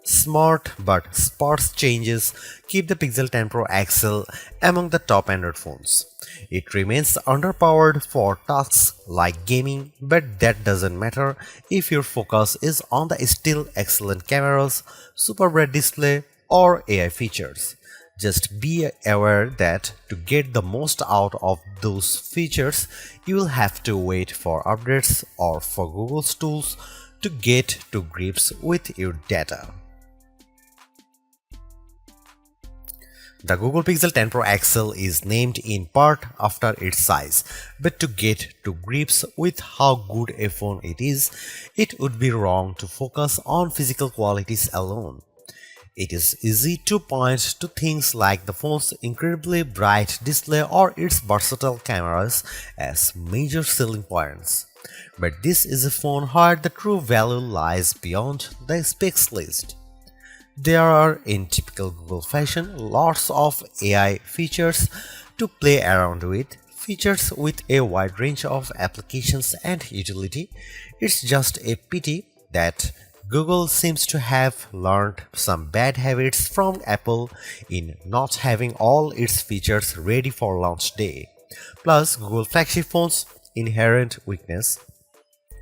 Smart but sparse changes keep the Pixel 10 Pro XL among the top Android phones. It remains underpowered for tasks like gaming, but that doesn't matter if your focus is on the still excellent cameras, super bright display, or AI features. Just be aware that to get the most out of those features, you will have to wait for updates or for Google's tools to get to grips with your data. The Google Pixel 10 Pro XL is named in part after its size, but to get to grips with how good a phone it is, it would be wrong to focus on physical qualities alone. It is easy to point to things like the phone's incredibly bright display or its versatile cameras as major selling points. But this is a phone where the true value lies beyond the specs list. There are, in typical Google fashion, lots of AI features to play around with, features with a wide range of applications and utility. It's just a pity that Google seems to have learned some bad habits from Apple in not having all its features ready for launch day. Plus, Google flagship phones' inherent weakness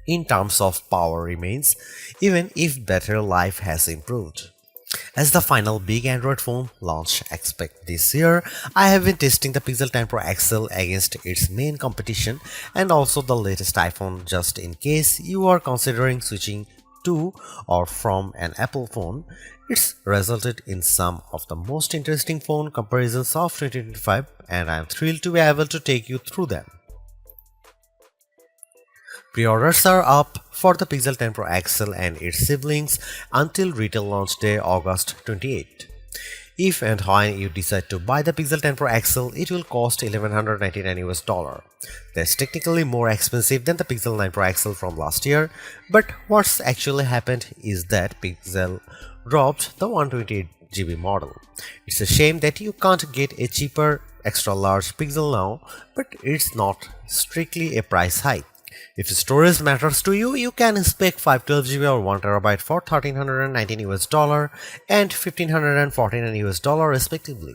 in terms of power remains, even if battery life has improved. As the final big Android phone launch expect this year, I have been testing the Pixel 10 Pro XL against its main competition and also the latest iPhone just in case you are considering switching to or from an Apple phone. It's resulted in some of the most interesting phone comparisons of 2025 and I am thrilled to be able to take you through them. Pre-orders are up for the Pixel 10 Pro XL and its siblings until retail launch day August 28. If and when you decide to buy the Pixel 10 Pro XL, it will cost $1199. That's technically more expensive than the Pixel 9 Pro XL from last year, but what's actually happened is that Pixel dropped the 128GB model. It's a shame that you can't get a cheaper extra large Pixel now, but it's not strictly a price hike. If storage matters to you, you can spec 512GB or 1TB for $1,319 and $1,549 respectively.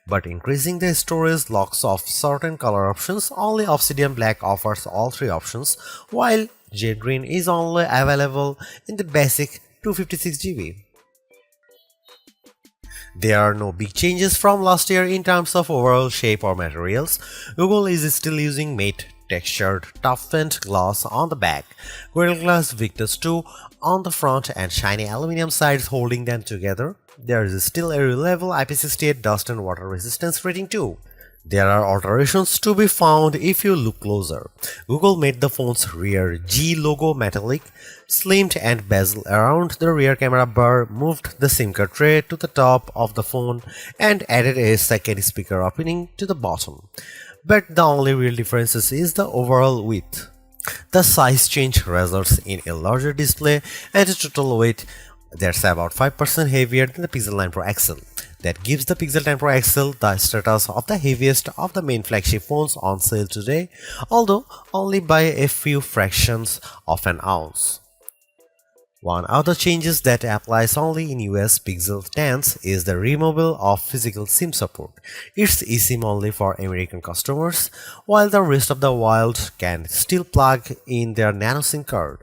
But increasing the storage locks off certain color options. Only Obsidian Black offers all three options, while Jade Green is only available in the basic 256GB. There are no big changes from last year in terms of overall shape or materials. Google is still using matte textured toughened glass on the back, Gorilla Glass Victus 2 on the front and shiny aluminum sides holding them together. There is still a reliable IP68 dust and water resistance rating too. There are alterations to be found if you look closer. Google made the phone's rear G logo metallic, slimmed and bezel around the rear camera bar, moved the SIM card tray to the top of the phone and added a second speaker opening to the bottom. But the only real difference is the overall width. The size change results in a larger display and a total weight that's about 5% heavier than the Pixel 9 Pro XL. That gives the Pixel 10 Pro XL the status of the heaviest of the main flagship phones on sale today, although only by a few fractions of an ounce. One other changes that applies only in US Pixel 10s is the removal of physical SIM support. It's eSIM only for American customers, while the rest of the world can still plug in their nano SIM card.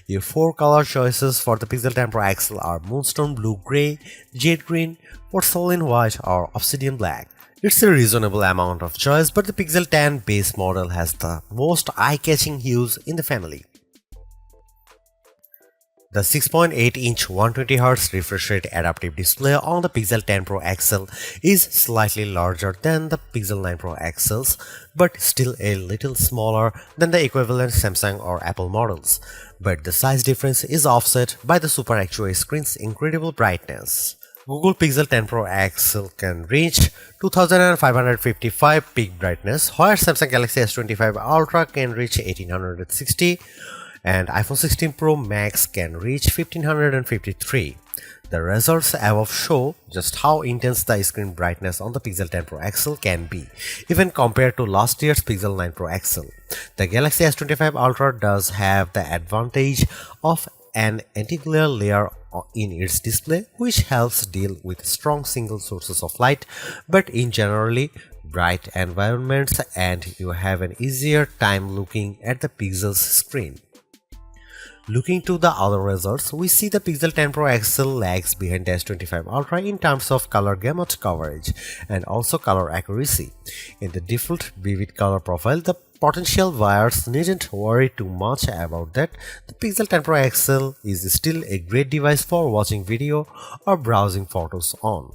Your four color choices for the Pixel 10 Pro XL are Moonstone Blue Gray, Jade Green, Porcelain White or Obsidian Black. It's a reasonable amount of choice, but the Pixel 10 base model has the most eye-catching hues in the family. The 6.8-inch 120Hz refresh rate adaptive display on the Pixel 10 Pro XL is slightly larger than the Pixel 9 Pro XLs, but still a little smaller than the equivalent Samsung or Apple models. But the size difference is offset by the Super Actua screen's incredible brightness. Google Pixel 10 Pro XL can reach 2555 peak brightness, where Samsung Galaxy S25 Ultra can reach 1860. And iPhone 16 Pro Max can reach 1553. The results above show just how intense the screen brightness on the Pixel 10 Pro XL can be, even compared to last year's Pixel 9 Pro XL. The Galaxy S25 Ultra does have the advantage of an anti-glare layer in its display, which helps deal with strong single sources of light, but in generally bright environments, and you have an easier time looking at the pixel's screen. Looking to the other results, we see the Pixel 10 Pro XL lags behind the S25 Ultra in terms of color gamut coverage and also color accuracy. In the default vivid color profile, the potential buyers needn't worry too much about that. The Pixel 10 Pro XL is still a great device for watching video or browsing photos on.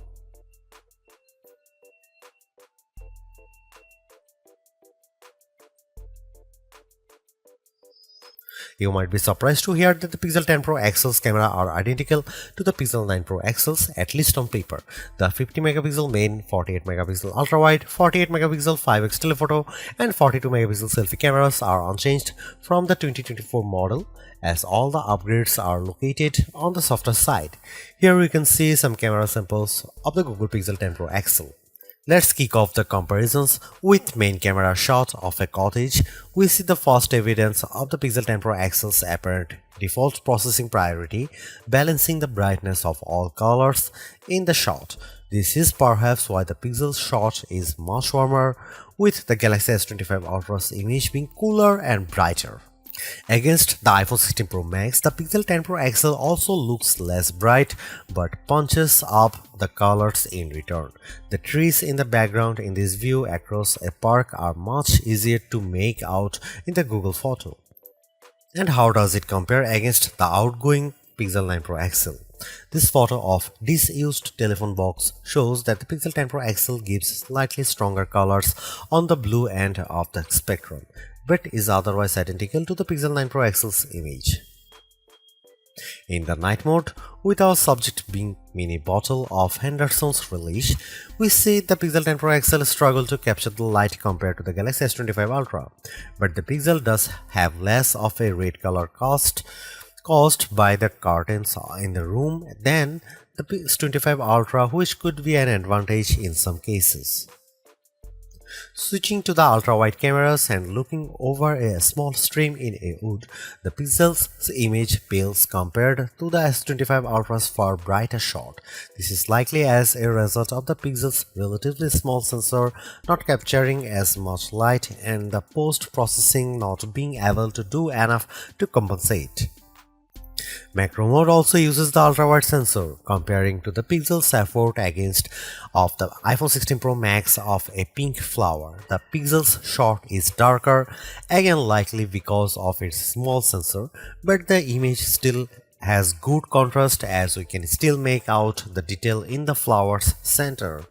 You might be surprised to hear that the Pixel 10 Pro XL's camera are identical to the Pixel 9 Pro XL's, at least on paper. The 50 megapixel main, 48 megapixel ultra wide, 48 megapixel 5x telephoto, and 42 megapixel selfie cameras are unchanged from the 2024 model, as all the upgrades are located on the softer side. Here we can see some camera samples of the Google Pixel 10 Pro XL. Let's kick off the comparisons with main camera shot of a cottage. We see the first evidence of the Pixel 10 Pro XL's apparent default processing priority, balancing the brightness of all colors in the shot. This is perhaps why the Pixel's shot is much warmer, with the Galaxy S25 Ultra's image being cooler and brighter. Against the iPhone 16 Pro Max, the Pixel 10 Pro XL also looks less bright but punches up the colors in return. The trees in the background in this view across a park are much easier to make out in the Google photo. And how does it compare against the outgoing Pixel 9 Pro XL? This photo of disused telephone box shows that the Pixel 10 Pro XL gives slightly stronger colors on the blue end of the spectrum, but is otherwise identical to the Pixel 9 Pro XL's image. In the night mode, with our subject being mini bottle of Henderson's relish, we see the Pixel 10 Pro XL struggle to capture the light compared to the Galaxy S25 Ultra, but the Pixel does have less of a red color caused by the curtains in the room than the S25 Ultra, which could be an advantage in some cases. Switching to the ultra-wide cameras and looking over a small stream in a wood, the Pixel's image pales compared to the S25 Ultra's far brighter shot. This is likely as a result of the Pixel's relatively small sensor not capturing as much light and the post-processing not being able to do enough to compensate. Macro mode also uses the ultra-wide sensor, comparing to the Pixel's effort against of the iPhone 16 Pro Max of a pink flower. The Pixel's shot is darker, again likely because of its small sensor, but the image still has good contrast as we can still make out the detail in the flower's center.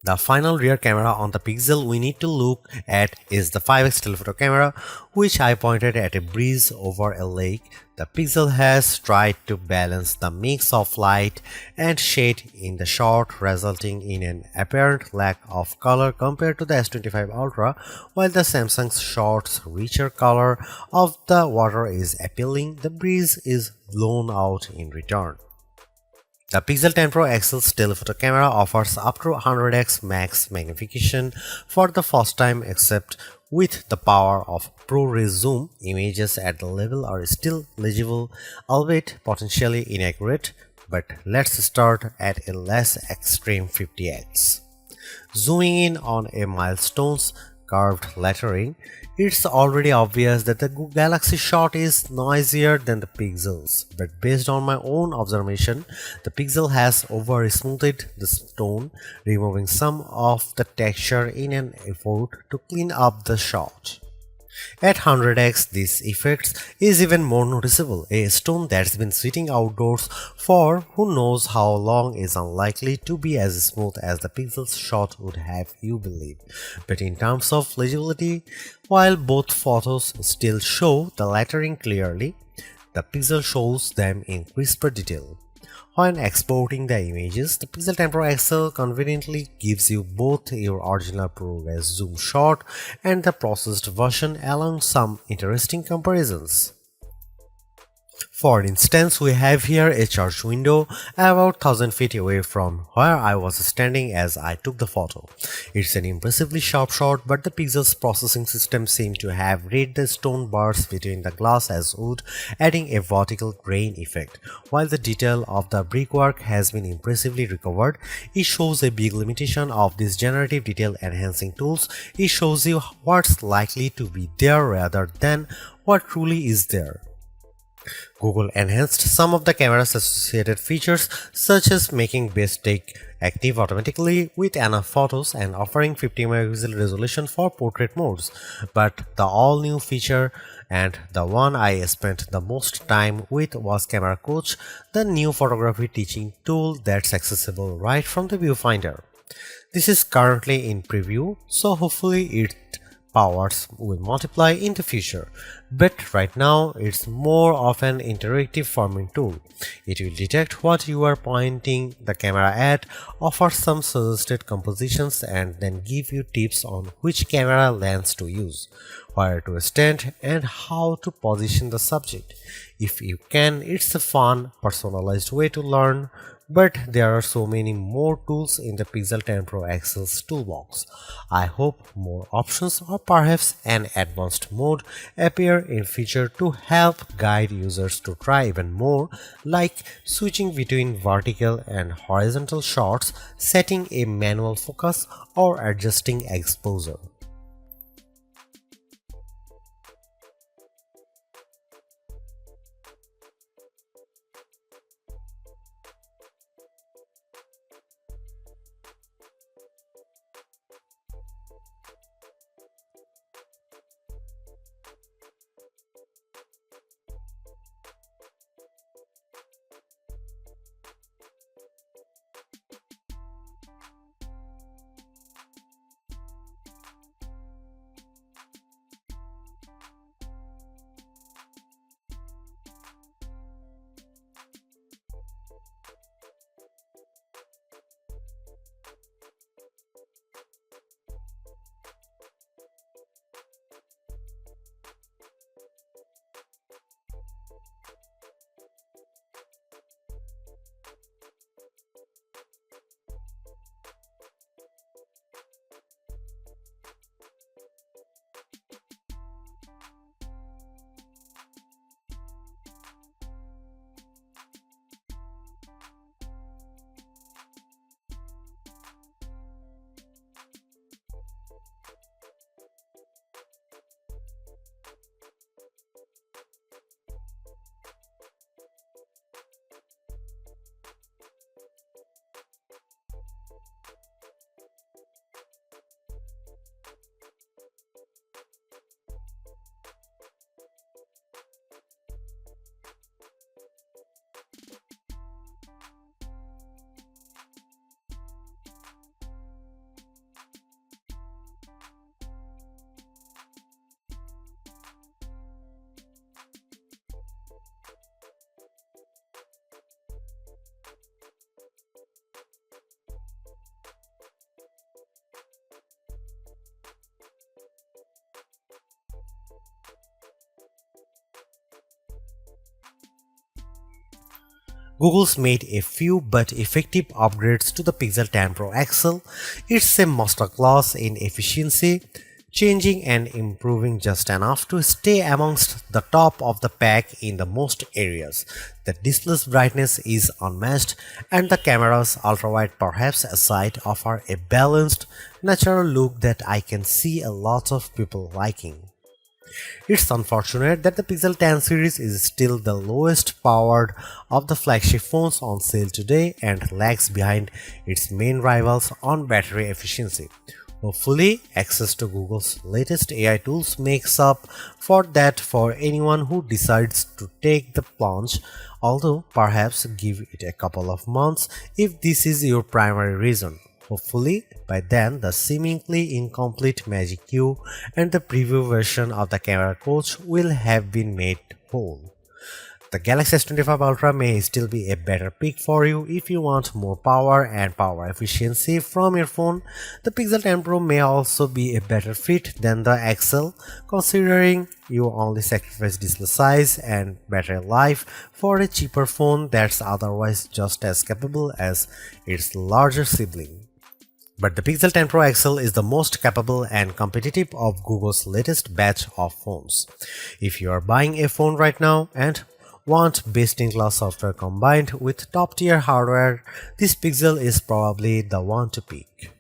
The final rear camera on the Pixel we need to look at is the 5x telephoto camera, which I pointed at a breeze over a lake. The Pixel has tried to balance the mix of light and shade in the shot, resulting in an apparent lack of color compared to the S25 Ultra, while the Samsung's shot's richer color of the water is appealing. The breeze is blown out in return. The Pixel 10 Pro XL's telephoto camera offers up to 100x max magnification for the first time, except with the power of ProRes zoom. Images at the level are still legible, albeit potentially inaccurate, but let's start at a less extreme 50x. Zooming in on a milestone's curved lettering, it's already obvious that the Galaxy shot is noisier than the Pixel's, but based on my own observation, the Pixel has over-smoothed the stone, removing some of the texture in an effort to clean up the shot. At 100x, this effect is even more noticeable. A stone that's been sitting outdoors for who knows how long is unlikely to be as smooth as the Pixel's shot would have you believe. But in terms of legibility, while both photos still show the lettering clearly, the Pixel shows them in crisper detail. When exporting the images, the Pixel 10 Pro XL conveniently gives you both your original ProRes zoom shot and the processed version, along some interesting comparisons. For instance, we have here a church window about 1000 feet away from where I was standing as I took the photo. It's an impressively sharp shot, but the pixels processing system seemed to have read the stone bars between the glass as wood, adding a vertical grain effect. While the detail of the brickwork has been impressively recovered, it shows a big limitation of these generative detail enhancing tools. It shows you what's likely to be there rather than what truly is there. Google enhanced some of the camera's associated features, such as making best take active automatically with enough photos and offering 50 megapixel resolution for portrait modes. But the all-new feature, and the one I spent the most time with, was Camera Coach, the new photography teaching tool that's accessible right from the viewfinder. This is currently in preview, so hopefully it powers will multiply in the future, but right now it's more of an interactive forming tool. It will detect what you are pointing the camera at, offer some suggested compositions, and then give you tips on which camera lens to use, where to stand, and how to position the subject. If you can, it's a fun, personalized way to learn. But there are so many more tools in the Pixel 10 Pro XL's toolbox. I hope more options or perhaps an advanced mode appear in future to help guide users to try even more, like switching between vertical and horizontal shots, setting a manual focus, or adjusting exposure. Google's made a few but effective upgrades to the Pixel 10 Pro XL. It's a masterclass in efficiency, changing and improving just enough to stay amongst the top of the pack in the most areas. The display's brightness is unmatched, and the camera's ultrawide perhaps aside offer a balanced, natural look that I can see a lot of people liking. It's unfortunate that the Pixel 10 series is still the lowest powered of the flagship phones on sale today and lags behind its main rivals on battery efficiency. Hopefully, access to Google's latest AI tools makes up for that for anyone who decides to take the plunge, although perhaps give it a couple of months if this is your primary reason. Hopefully, by then the seemingly incomplete Magic Q and the preview version of the Camera Coach will have been made whole. The Galaxy S25 Ultra may still be a better pick for you if you want more power and power efficiency from your phone. The Pixel 10 Pro may also be a better fit than the XL, considering you only sacrifice display size and battery life for a cheaper phone that's otherwise just as capable as its larger sibling. But the Pixel 10 Pro XL is the most capable and competitive of Google's latest batch of phones. If you are buying a phone right now and want best-in-class software combined with top-tier hardware, this Pixel is probably the one to pick.